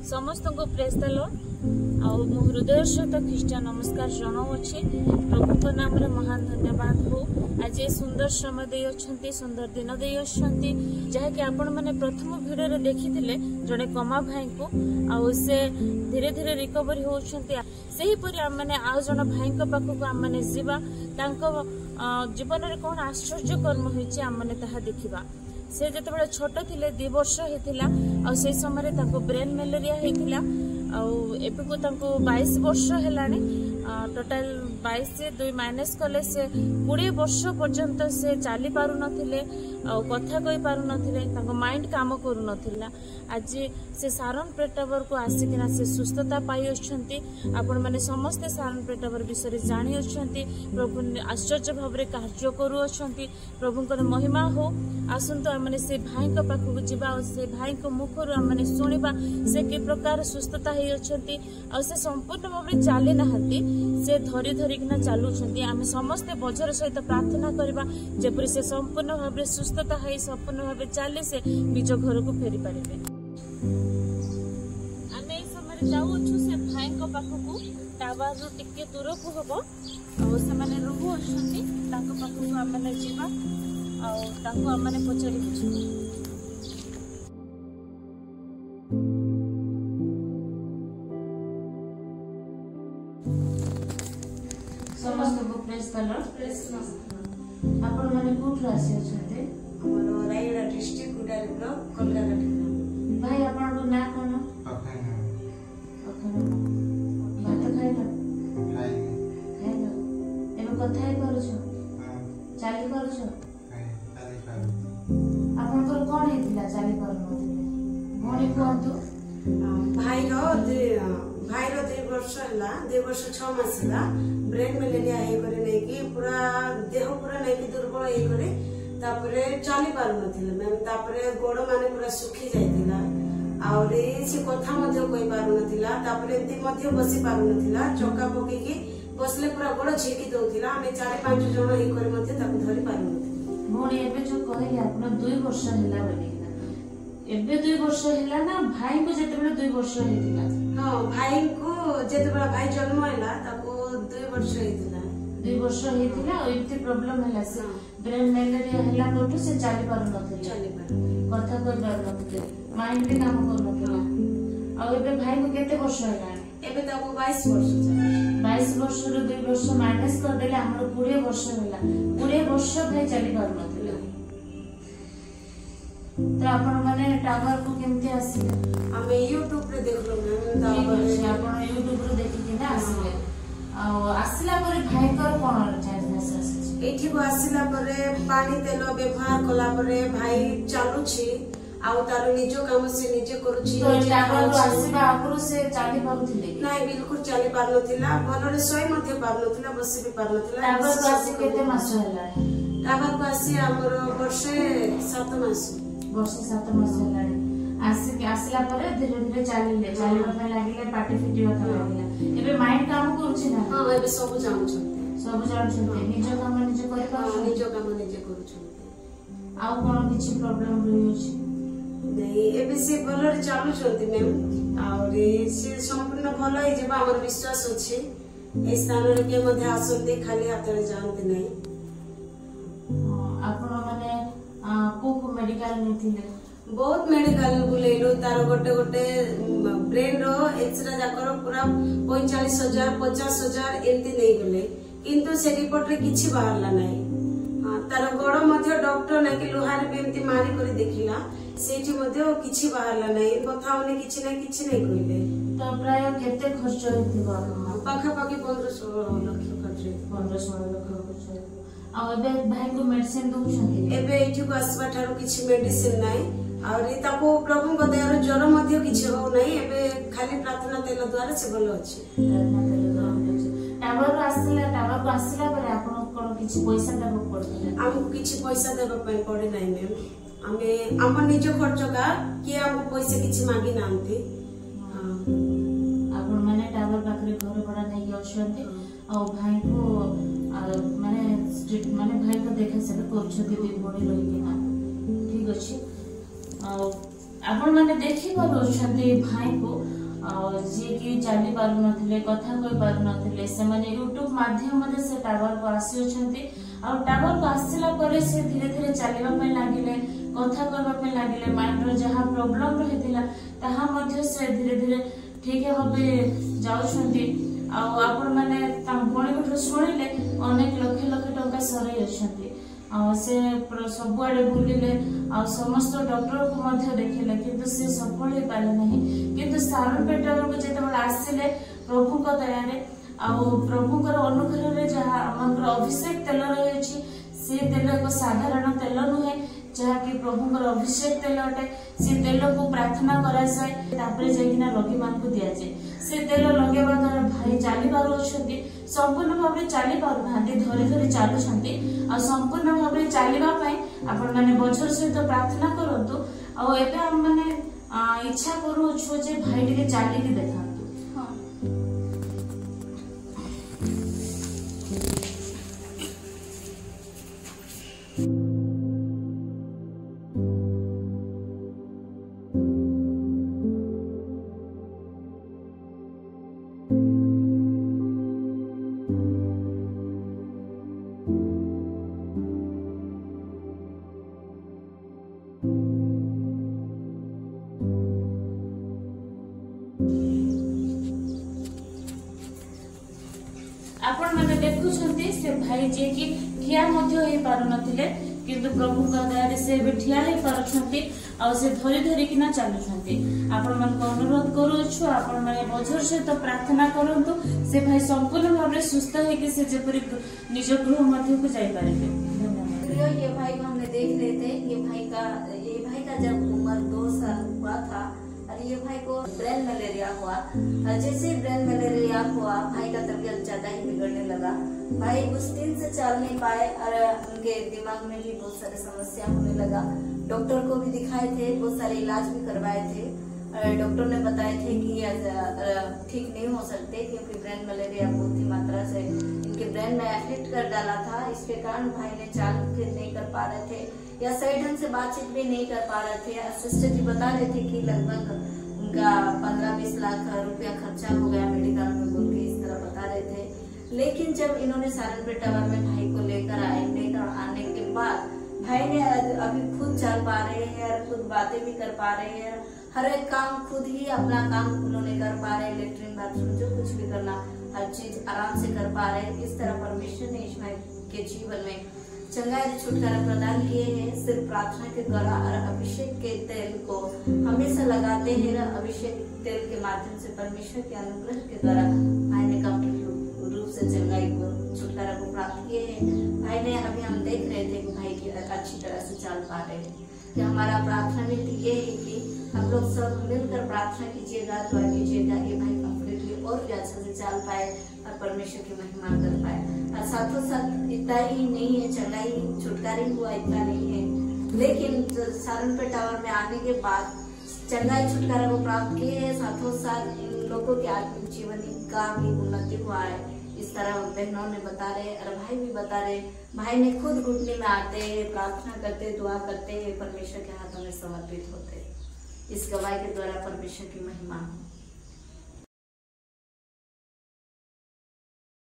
समस्त को press the Lord आउ मो हृदय सहित ख्रीष्टियान नमस्कार जनाऊँगी। प्रभु नाम रे महान धन्यवाद हो। आज सुंदर समय दे अच्छी सुंदर दिन दे अच्छी जहाँकि आपण मैंने प्रथम भिडियो रे देखी जड़े कमा भाई को आउ से धीरे धीरे रिकवरी होती सेहीपरि आम मैंने आउ जन भाई पाखक आम मैंने जीवा जीवन में कौन आश्चर्य कर्म होती आम मैंने ताहा देखिबा। से जिते छोट थे 2 वर्ष होता से समय ब्रेन मैलेरिया होता एबे को 22 वर्ष है टोटाल 22 से 2 माइनस कले से 20 वर्ष पर्यंत से चली पारु नथिले कथा कहि पारु नथिले माइंड काम करू नथिला। आज से सारण पेटावर को आसिकिना से सुस्थता पाई अछंती। आपण माने समस्त सारण पेटावर विषय जानी अछंती। प्रभु आश्चर्य भाव रे कार्य करू अछंती। प्रभुଙ୍କର महिमा हो। आसंतो आमने से भाई को पाखु जिबा और से भाई को मुखरु आमने सुनिबा से कि प्रकार सुस्थता हे अछंती और से संपूर्ण भाव रे चाले नहंती से धरी धरिकिना चालुछंती। आमे समस्त बजर सहित प्रार्थना करबा जेपरि से संपूर्ण भाव रे सुस्थता है संपूर्ण भाव चले से निज घर को फेरी पारे। आम समय जाऊँ से भाई पाखक टावर रु टिके दूर को हम और से रोहू अच्छा पाखक आम जावा आम पचारि समस्त को प्रेस द लॉर्ड। आपण माने कोठु आसी अछते? हमर Raigarh district Gudari block Kolkata district. भाई आपण को ना कोन? अखन भात खाइला? खाइला एबे कथा हे करू छ? चाली करू छ? चाली करू। आपण को कोन हेतिला चाली करू नथिले? भणी कोंतु? भाई रो 2 वर्ष हला 2 वर्ष 6 मास हला ब्रेन मैलेरिया हे करे नै कि पूरा देह पूरा नै कि दुर्बल हे करे तापरे चली पारु नथिले मैम। तापरे गोड़ माने पूरा सुखी जाइतिला और से कथा मध्ये कोइ पारु नथिला। तापरे एति मध्ये बसी पारु नथिला चक्का पके कि बसले पूरा गोड़ झिकी दउथिला। हमें 4-5 जण हे करे मध्ये ताकु धरि पारु नथिला। भणी एबे जो कहले आपण 2 वर्ष हला बोली एबे 2 वर्ष हला ना भाई को जेते बेले 2 वर्ष हेतिला? हां भाई को जेते बेले भाई जन्म हला ताको 2 वर्ष हेतिला। 2 वर्ष हेतिला और इते प्रॉब्लम हला से ब्रेन मैलेरिया हला कोठु से चाली पारु नथिला कथा कहि पारु नथिले माइंड भी काम करू नथिला। और एबे भाई को केते वर्ष हला? एबे ताको 22 वर्ष चला। 22 वर्ष रो 2 वर्ष माइनस कर देले हमर 20 वर्ष हला। 20 वर्ष भाई चाली पारु नथिला। तो आपण माने टावर को केमते आसीले? हमें YouTube रे देखलो मैम। आपण YouTube रे देखि कि ना आसीले आ आसीला परे भाई कर कोन चार्जेस आसी? एठी को आसीला परे पानी तेल व्यवहार कला परे भाई चालू छी आउ तार निजो काम से निजे करूची। तो टावर को आसीबा आकरो से चाली पारुथिले? नाही बिल्कुल चाली पार नथिला भलरे सोई मध्ये पार नथिला बसी भी पार नथिला। टावर को आसी केते मास हला? टावर को आसी हमर वर्षे 7 मास। वर्षे 7 मास हला आसी आसीला परे धीरे धीरे चालिले चालिबा पे लागिले पाटी फिटिबा त लागिला। एबे माइंड काम करूची ना? हां एबे सब जानुछते। सब जानुछते निजो काम निजे करि पाछो? निजो काम निजे करूछते। आउ कोन किछि प्रॉब्लम रहियोछि? नहीं एबे से भलरे चालुछंती मैम और से संपूर्ण भलो हे जेबा हमर विश्वास अछि। ए स्थान रे के मध्ये आसंती खाली हाथ रे जानते नहीं। आपण माने को मेडिकल निथिले? बहुत मेडिकल बुलेलो तार गोटे गोटे ब्रेन रो एक्सरे जाकर पूरा 45,000 50,000 एंती नहीं गले किंतु से रिपोर्ट रे किछि बाहरला नहीं। हां तार गोड़ मध्ये डॉक्टर नै कि लोहार बेंती मारी करी देखिला सेठी मध्ये किछि बाहरला नहीं बताओने किछि नै कइले। तो प्राय केते खर्च हेतिबा? पाखा पाखी 15-16 लाख खर्च। 15-16 लाख खर्च। आ एबे भाई को मेडिसिन दउछंती? एबे एठी को आसबा थारो किछि मेडिसिन नाही और ताको प्रभु को दयार ज्वर मध्ये किछि हो नाही। एबे खाली प्रार्थना तेल द्वारा से भलो अछि। टावर को आसिला परे आपण कोन किछि पैसा देबो पड़ते? हमको किछि पैसा देबा पय पड़े नाही मैम। हमें हम निज खर्च का कि हम पैसा किछि मांगी नांती। हां आपण माने टावर पाखरे घर बड़ा नै अछंती आ भाई को माने भाई को देखा से करछती दी बड़ी रही ना ठीक अछि। आपण माने देखि पारो छथि भाई को जी कि चली पारु नथिले कथा कहि पारु नथिले से माने यूट्यूब माध्यम रे से टावर को आसी अछंती आ टावर को आसिला परे से धीरे धीरे चलीबा पे लागिले कथा कहबा पे लागिले माइंड रो जहां प्रॉब्लम रहितिला ताहा मध्य से धीरे धीरे ठीक होबे जाउछंती आ आपण माने तांबणी को सुनिले अनेक लक्ष लक्ष टंका सरै अछंती आ से सब आडे बुलिले आ समस्त डॉक्टर को मध्य देखिले किंतु से सफल हे पाले नहीं किंतु सारण पेटावर को जेतबे आसिले प्रभु को दया रे आ प्रभु कर अनुग्रह रे जहा हमर अभिषेक तेल रहे छी से तेल को साधारण तेल नुहे जहा कि प्रभु कर अभिषेक तेल अटे से तेल को प्रार्थना करा जाय तापरे जेकिना रोगी मान को दिया जाय से तेल लगेबा द्वारा भाई चाली पारु अछंती संपूर्ण भाबरे चाली पारु भांती धरे धरे चालू छंती आ संपूर्ण भाबरे चालीबा पई आपण माने बजर सहित प्रार्थना करंतु आ एबे हम माने इच्छा करू छु जे भाई टिके चाली के देखांतु हां आपण माने देखुछंती से भाई जे कि ठिया मध्य हे पारु नथिले किंतु प्रभु का दया रे से बे ठिया हे पारुछंती आ से धरि धरि किना चालुछंती आपण मन को अनुरोध करू छु आपण माने बजर से तो प्रार्थना करंतु से भाई संपूर्ण भाबरे सुस्थ है कि से जेपरि निज गृह मध्य को जाई पारेबे धन्यवाद। ये भाई को हमने देख रहे थे ये भाई का जब उम्र 2 साल हुआ था और ये भाई को ब्रेन मलेरिया हुआ और जैसे ब्रेन मलेरिया हुआ भाई का तबीयत ज्यादा ही बिगड़ने लगा। भाई उस दिन से चल नहीं पाए और उनके दिमाग में भी बहुत सारी समस्या होने लगा। डॉक्टर को भी दिखाए थे, बहुत सारे इलाज भी करवाए थे। डॉक्टर ने बताए थे कि ठीक नहीं हो सकते क्योंकि ब्रेन मलेरिया बहुत ही मात्रा से इनके ब्रेन में अफेक्ट कर डाला था। इसके कारण भाई ने चाल फिर नहीं कर पा रहे थे या सही ढंग से बातचीत भी नहीं कर पा रहे थे। सिस्टर जी बता रहे थे कि लगभग उनका 15-20 लाख रुपया खर्चा हो गया मेडिकल में बोल के इस तरह बता रहे थे। लेकिन जब इन्होंने सारनपेट टावर में भाई को लेकर आने के बाद भाई ने अभी खुद चल पा रहे हैं और खुद बातें भी कर पा रहे हैं। हर एक काम खुद ही अपना काम उन्होंने कर पा रहे हैं। लेटरिन बाथरूम जो कुछ भी करना हर चीज आराम से कर पा रहे हैं। इस तरह परमेश्वर ने इस भाई के जीवन में चंगाई छुटकारा प्रदान किए हैं। सिर्फ प्रार्थना के द्वारा और अभिषेक के तेल को हमेशा लगाते हैं। अभिषेक तेल के माध्यम से परमेश्वर के अनुग्रह के द्वारा भाई ने कंप्लीट रूप से चंगाई को छुटकारा को प्राप्त किए हैं। भाई ने अभी हम देख रहे थे कि भाई की अच्छी तरह से चल पा रहे हैं। कि हमारा प्रार्थना विधि ये है कि हम लोग सब मिलकर प्रार्थना कीजिएगा, दुआ कीजिएगा कि भाई कंप्लीटली और भी अच्छे से चल पाए और परमेश्वर की महिमा कर पाए। और साथों साथ इतना ही नहीं है, चंगाई छुटकारा हुआ इतना नहीं है, लेकिन सारनपेट टावर में आने के बाद चंगाई छुटकारा को प्राप्त किए है। साथों साथ इन लोगों के आत्मिक जीवन का भी उन्नति हुआ है। इस तरह बहनों ने बता रहे और भाई भी बता रहे। भाई ने खुद घुटने में आते, प्रार्थना करते, दुआ करते, परमेश्वर के हाथों में समर्पित होते। इस गवाही के द्वारा परमेश्वर की महिमा हो।